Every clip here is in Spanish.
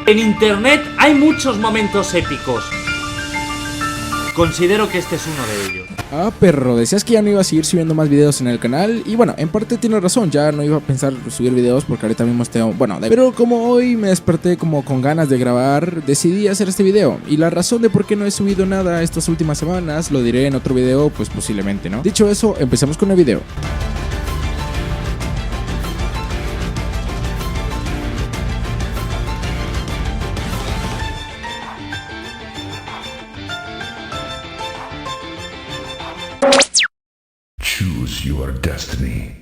En internet hay muchos momentos épicos. Considero que este es uno de ellos. Ah, perro, decías que ya no iba a seguir subiendo más videos en el canal. Y bueno, en parte tienes razón, ya no iba a pensar subir videos porque ahorita mismo estoy... Pero como hoy me desperté como con ganas de grabar, decidí hacer este video. Y la razón de por qué no he subido nada estas últimas semanas lo diré en otro video, pues posiblemente, ¿no? Dicho eso, empecemos con el video. Choose your destiny.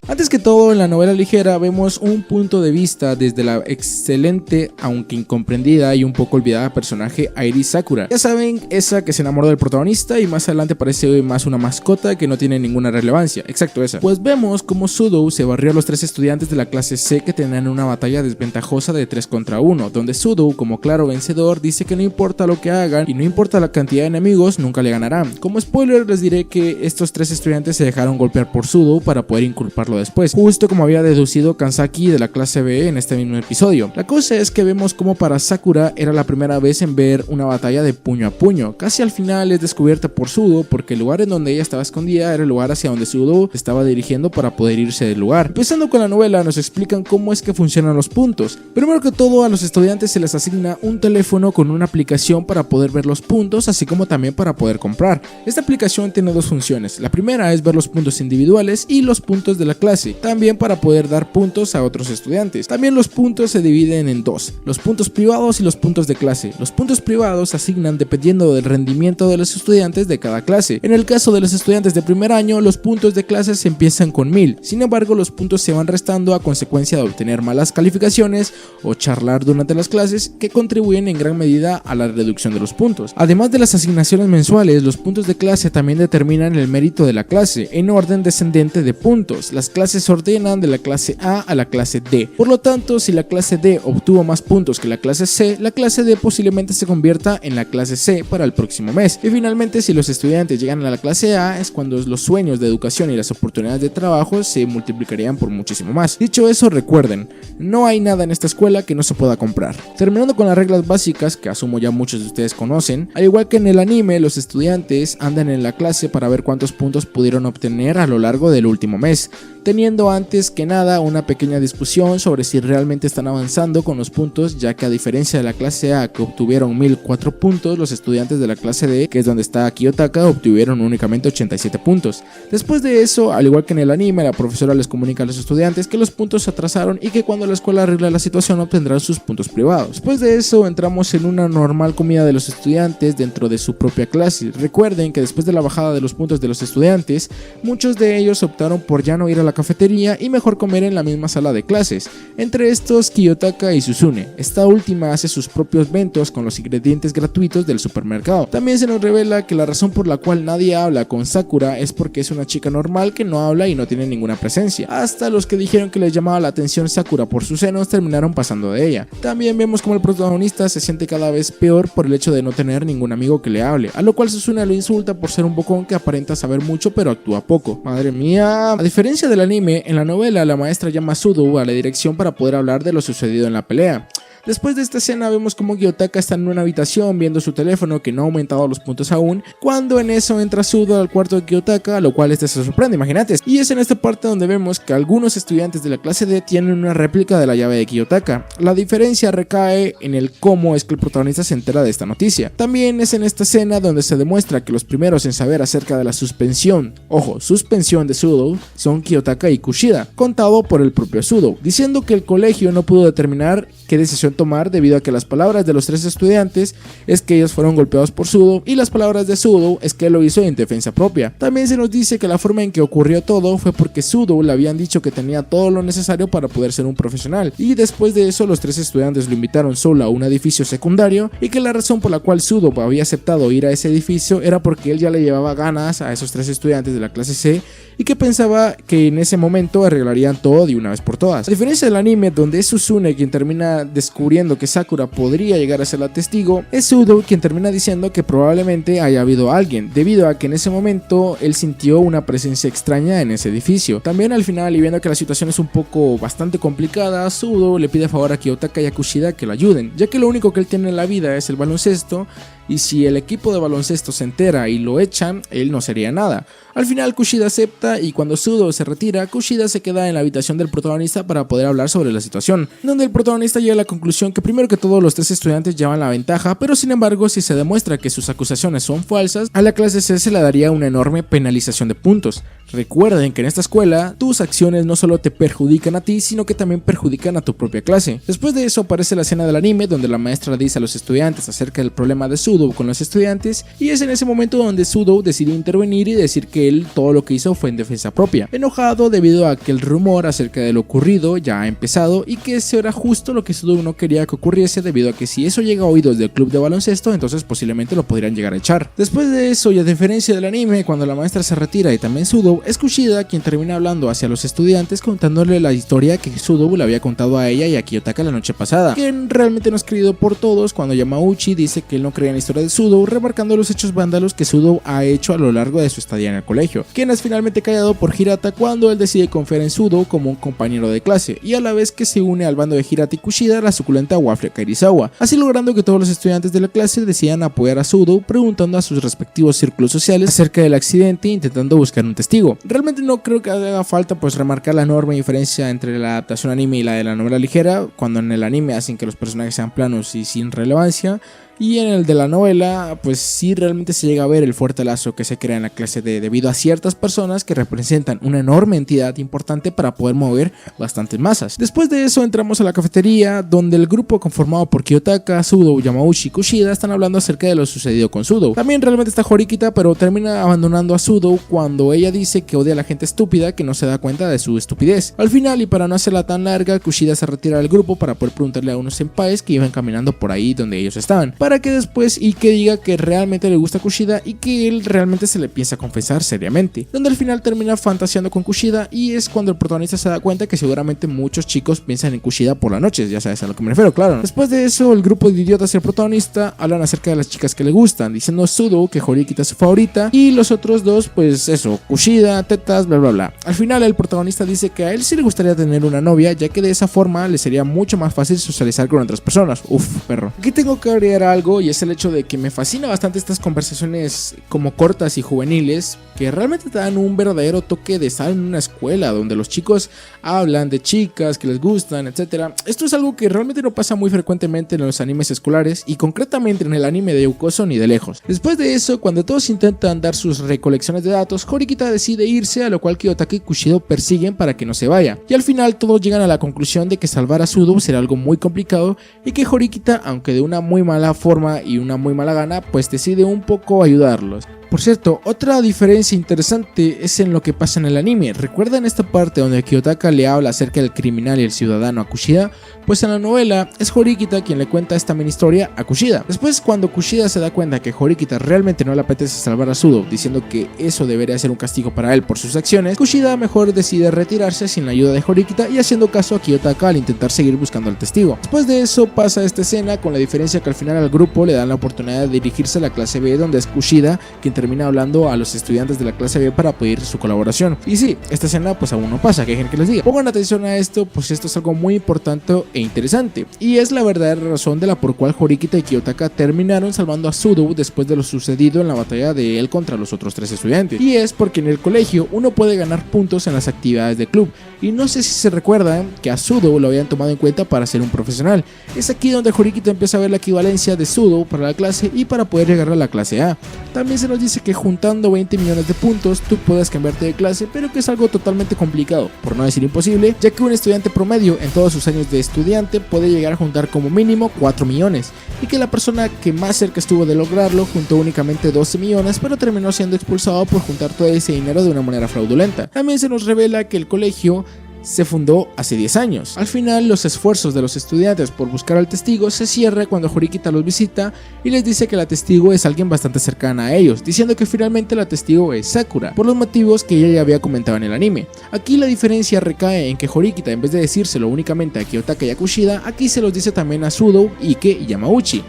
Antes que todo, en la novela ligera vemos un punto de vista desde la excelente, aunque incomprendida y un poco olvidada personaje Airi Sakura. Ya saben, esa que se enamoró del protagonista y más adelante parece más una mascota que no tiene ninguna relevancia. Exacto, esa. Pues vemos como Sudo se barrió a los 3 estudiantes de la clase C que tenían una batalla desventajosa de 3 contra 1, donde Sudo, como claro vencedor, dice que no importa lo que hagan y no importa la cantidad de enemigos, nunca le ganarán. Como spoiler les diré que estos 3 estudiantes se dejaron golpear por Sudo para poder inculparlo después, justo como había deducido Kanzaki de la clase B en este mismo episodio. La cosa es que vemos como para Sakura era la primera vez en ver una batalla de puño a puño. Casi al final es descubierta por Sudo porque el lugar en donde ella estaba escondida era el lugar hacia donde Sudo estaba dirigiendo para poder irse del lugar. Empezando con la novela nos explican cómo es que funcionan los puntos. Primero que todo, a los estudiantes se les asigna un teléfono con una aplicación para poder ver los puntos, así como también para poder comprar. Esta aplicación tiene 2 funciones. La primera es ver los puntos individuales y los puntos de la clase, también para poder dar puntos a otros estudiantes. También los puntos se dividen en 2, los puntos privados y los puntos de clase. Los puntos privados se asignan dependiendo del rendimiento de los estudiantes de cada clase. En el caso de los estudiantes de primer año, los puntos de clase se empiezan con 1000. Sin embargo, los puntos se van restando a consecuencia de obtener malas calificaciones o charlar durante las clases, que contribuyen en gran medida a la reducción de los puntos. Además de las asignaciones mensuales, los puntos de clase también determinan el mérito de la clase en orden descendente de puntos. Las clases se ordenan de la clase A a la clase D. Por lo tanto, si la clase D obtuvo más puntos que la clase C, la clase D posiblemente se convierta en la clase C para el próximo mes. Y finalmente, si los estudiantes llegan a la clase A, es cuando los sueños de educación y las oportunidades de trabajo se multiplicarían por muchísimo más. Dicho eso, recuerden, no hay nada en esta escuela que no se pueda comprar. Terminando con las reglas básicas, que asumo ya muchos de ustedes conocen, al igual que en el anime, los estudiantes andan en la clase para ver cuántos puntos pudieron obtener a lo largo del último mes, teniendo antes que nada una pequeña discusión sobre si realmente están avanzando con los puntos, ya que a diferencia de la clase A que obtuvieron 1004 puntos, los estudiantes de la clase D, que es donde está Kiyotaka, obtuvieron únicamente 87 puntos. Después de eso, al igual que en el anime, la profesora les comunica a los estudiantes que los puntos se atrasaron y que cuando la escuela arregle la situación obtendrán sus puntos privados. Después de eso, entramos en una normal comida de los estudiantes dentro de su propia clase. Recuerden que después de la bajada de los puntos de los estudiantes, muchos de ellos optaron por ya no ir a la cafetería y mejor comer en la misma sala de clases, entre estos Kiyotaka y Suzune. Esta última hace sus propios bentos con los ingredientes gratuitos del supermercado. También se nos revela que la razón por la cual nadie habla con Sakura es porque es una chica normal que no habla y no tiene ninguna presencia. Hasta los que dijeron que les llamaba la atención Sakura por sus senos terminaron pasando de ella. También vemos como el protagonista se siente cada vez peor por el hecho de no tener ningún amigo que le hable, a lo cual Suzune lo insulta por ser un bocón que aparenta saber mucho pero actúa poco. Madre mía. A diferencia del anime, en la novela la maestra llama a Sudo a la dirección para poder hablar de lo sucedido en la pelea. Después de esta escena vemos como Kiyotaka está en una habitación viendo su teléfono que no ha aumentado los puntos aún, cuando en eso entra Sudo al cuarto de Kiyotaka, a lo cual este se sorprende, imagínate. Y es en esta parte donde vemos que algunos estudiantes de la clase D tienen una réplica de la llave de Kiyotaka. La diferencia recae en el cómo es que el protagonista se entera de esta noticia. También es en esta escena donde se demuestra que los primeros en saber acerca de la suspensión, ojo, suspensión de Sudo, son Kiyotaka y Kushida, contado por el propio Sudo, diciendo que el colegio no pudo determinar qué decisión tomar debido a que las palabras de los 3 estudiantes es que ellos fueron golpeados por Sudo y las palabras de Sudo es que él lo hizo en defensa propia. También se nos dice que la forma en que ocurrió todo fue porque Sudo le habían dicho que tenía todo lo necesario para poder ser un profesional, y después de eso los 3 estudiantes lo invitaron solo a un edificio secundario, y que la razón por la cual Sudo había aceptado ir a ese edificio era porque él ya le llevaba ganas a esos 3 estudiantes de la clase C y que pensaba que en ese momento arreglarían todo de una vez por todas. A diferencia del anime, donde es Suzune quien termina descubriendo descubriendo que Sakura podría llegar a ser la testigo, es Sudo quien termina diciendo que probablemente haya habido alguien, debido a que en ese momento él sintió una presencia extraña en ese edificio. También al final, y viendo que la situación es un poco bastante complicada, Sudo le pide a favor a Kiyotaka y a Kushida que lo ayuden, ya que lo único que él tiene en la vida es el baloncesto, y si el equipo de baloncesto se entera y lo echan, él no sería nada. Al final Kushida acepta, y cuando Sudo se retira, Kushida se queda en la habitación del protagonista para poder hablar sobre la situación, donde el protagonista llega a la conclusión que primero que todo los 3 estudiantes llevan la ventaja, pero sin embargo si se demuestra que sus acusaciones son falsas, a la clase C se le daría una enorme penalización de puntos. Recuerden que en esta escuela, tus acciones no solo te perjudican a ti, sino que también perjudican a tu propia clase. Después de eso aparece la escena del anime, donde la maestra dice a los estudiantes acerca del problema de Sudo con los estudiantes, y es en ese momento donde Sudo decide intervenir y decir que él todo lo que hizo fue en defensa propia, enojado debido a que el rumor acerca de lo ocurrido ya ha empezado y que eso era justo lo que Sudo no quería que ocurriese, debido a que si eso llega a oídos del club de baloncesto, entonces posiblemente lo podrían llegar a echar. Después de eso, y a diferencia del anime, cuando la maestra se retira y también Sudo, es Kushida quien termina hablando hacia los estudiantes contándole la historia que Sudo le había contado a ella y a Kiyotaka la noche pasada, que realmente no es creído por todos cuando Yamauchi dice que él no creía en la historia de Sudo, remarcando los hechos vándalos que Sudo ha hecho a lo largo de su estadía en el colegio, quien es finalmente callado por Hirata cuando él decide confiar en Sudo como un compañero de clase, y a la vez que se une al bando de Hirata y Kushida la suculenta Waffle Kairizawa, así logrando que todos los estudiantes de la clase decidan apoyar a Sudo, preguntando a sus respectivos círculos sociales acerca del accidente e intentando buscar un testigo. Realmente no creo que haga falta pues remarcar la enorme diferencia entre la adaptación anime y la de la novela ligera, cuando en el anime hacen que los personajes sean planos y sin relevancia, y en el de la novela, pues sí realmente se llega a ver el fuerte lazo que se crea en la clase D debido a ciertas personas que representan una enorme entidad importante para poder mover bastantes masas. Después de eso entramos a la cafetería, donde el grupo conformado por Kiyotaka, Sudo, Yamauchi y Kushida están hablando acerca de lo sucedido con Sudo. También realmente está Horikita, pero termina abandonando a Sudo cuando ella dice que odia a la gente estúpida que no se da cuenta de su estupidez. Al final, y para no hacerla tan larga, Kushida se retira del grupo para poder preguntarle a unos senpais que iban caminando por ahí donde ellos estaban, para que después y que diga que realmente le gusta a Kushida y que él realmente se le piensa confesar seriamente, donde al final termina fantaseando con Kushida, y es cuando el protagonista se da cuenta que seguramente muchos chicos piensan en Kushida por la noche, ya sabes a lo que me refiero, claro. Después de eso, el grupo de idiotas y el protagonista hablan acerca de las chicas que le gustan, diciendo Sudo que Horikita es su favorita y los otros dos pues eso, Kushida, tetas, bla bla bla. Al final el protagonista dice que a él sí le gustaría tener una novia, ya que de esa forma le sería mucho más fácil socializar con otras personas. Uf, perro. Aquí tengo que agregar algo, y es el hecho de que me fascina bastante estas conversaciones como cortas y juveniles, que realmente te dan un verdadero toque de estar en una escuela donde los chicos hablan de chicas que les gustan, etc. Esto es algo que realmente no pasa muy frecuentemente en los animes escolares, y concretamente en el anime de Yukoso ni de lejos. Después de eso, cuando todos intentan dar sus recolecciones de datos, Horikita decide irse, a lo cual Kiyotaka y Kushida persiguen para que no se vaya, y al final todos llegan a la conclusión de que salvar a Sudo será algo muy complicado, y que Horikita, aunque de una muy mala forma y una muy mala gana, pues decide un poco ayudarlos. Por cierto, otra diferencia interesante es en lo que pasa en el anime. ¿Recuerdan esta parte donde Kiyotaka le habla acerca del criminal y el ciudadano a Kushida? Pues en la novela es Horikita quien le cuenta esta mini historia a Kushida. Después, cuando Kushida se da cuenta que Horikita realmente no le apetece salvar a Sudo, diciendo que eso debería ser un castigo para él por sus acciones, Kushida mejor decide retirarse sin la ayuda de Horikita y haciendo caso a Kiyotaka al intentar seguir buscando al testigo. Después de eso pasa esta escena, con la diferencia que al final al grupo le dan la oportunidad de dirigirse a la clase B, donde es Kushida quien termina hablando a los estudiantes de la clase B para pedir su colaboración. Y sí, esta escena pues aún no pasa, que hay gente que les diga. Pongan atención a esto, pues esto es algo muy importante e interesante, y es la verdadera razón de la por cual Horikita y Kiyotaka terminaron salvando a Sudo después de lo sucedido en la batalla de él contra los otros 3 estudiantes. Y es porque en el colegio uno puede ganar puntos en las actividades del club, y no sé si se recuerdan que a Sudo lo habían tomado en cuenta para ser un profesional. Es aquí donde Horikita empieza a ver la equivalencia de Sudo para la clase y para poder llegar a la clase A. También se nos dice que juntando 20 millones de puntos tú puedes cambiarte de clase, pero que es algo totalmente complicado, por no decir imposible, ya que un estudiante promedio en todos sus años de estudiante puede llegar a juntar como mínimo 4 millones, y que la persona que más cerca estuvo de lograrlo juntó únicamente 12 millones, pero terminó siendo expulsado por juntar todo ese dinero de una manera fraudulenta. También se nos revela que el colegio se fundó hace 10 años. Al final, los esfuerzos de los estudiantes por buscar al testigo se cierra cuando Horikita los visita y les dice que la testigo es alguien bastante cercana a ellos, diciendo que finalmente la testigo es Sakura, por los motivos que ella ya había comentado en el anime. Aquí la diferencia recae en que Horikita, en vez de decírselo únicamente a Kiyotaka y a Kushida, aquí se los dice también a Sudo, Ike y Yamauchi.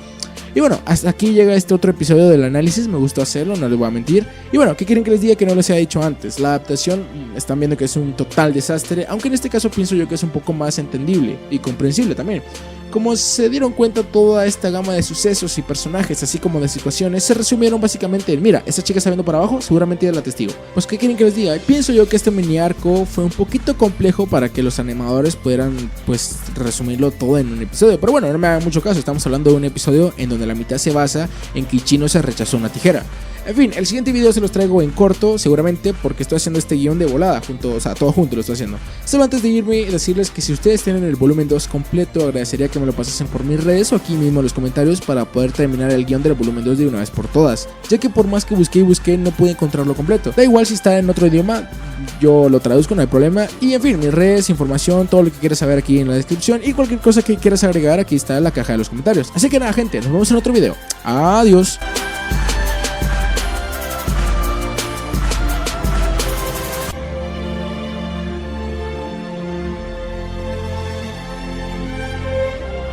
Y bueno, hasta aquí llega este otro episodio del análisis, me gustó hacerlo, no les voy a mentir. Y bueno, ¿qué quieren que les diga que no les haya dicho antes? La adaptación, están viendo que es un total desastre, aunque en este caso pienso yo que es un poco más entendible y comprensible también. Como se dieron cuenta, toda esta gama de sucesos y personajes, así como de situaciones, se resumieron básicamente en: mira, esta chica está viendo para abajo, seguramente ella es la testigo. Pues ¿qué quieren que les diga? Pienso yo que este mini arco fue un poquito complejo para que los animadores pudieran pues resumirlo todo en un episodio. Pero bueno, no me hagan mucho caso, estamos hablando de un episodio en donde la mitad se basa en que Ichino se rechazó una tijera. En fin, el siguiente video se los traigo en corto, seguramente porque estoy haciendo este guión de volada, o sea, todo junto lo estoy haciendo. Solo antes de irme, decirles que si ustedes tienen el volumen 2 completo, agradecería que me lo pasasen por mis redes o aquí mismo en los comentarios para poder terminar el guión del volumen 2 de una vez por todas, ya que por más que busqué y busqué, no pude encontrarlo completo. Da igual si está en otro idioma, yo lo traduzco, no hay problema. Y en fin, mis redes, información, todo lo que quieras saber aquí en la descripción y cualquier cosa que quieras agregar, aquí está en la caja de los comentarios. Así que nada, gente, nos vemos en otro video. Adiós.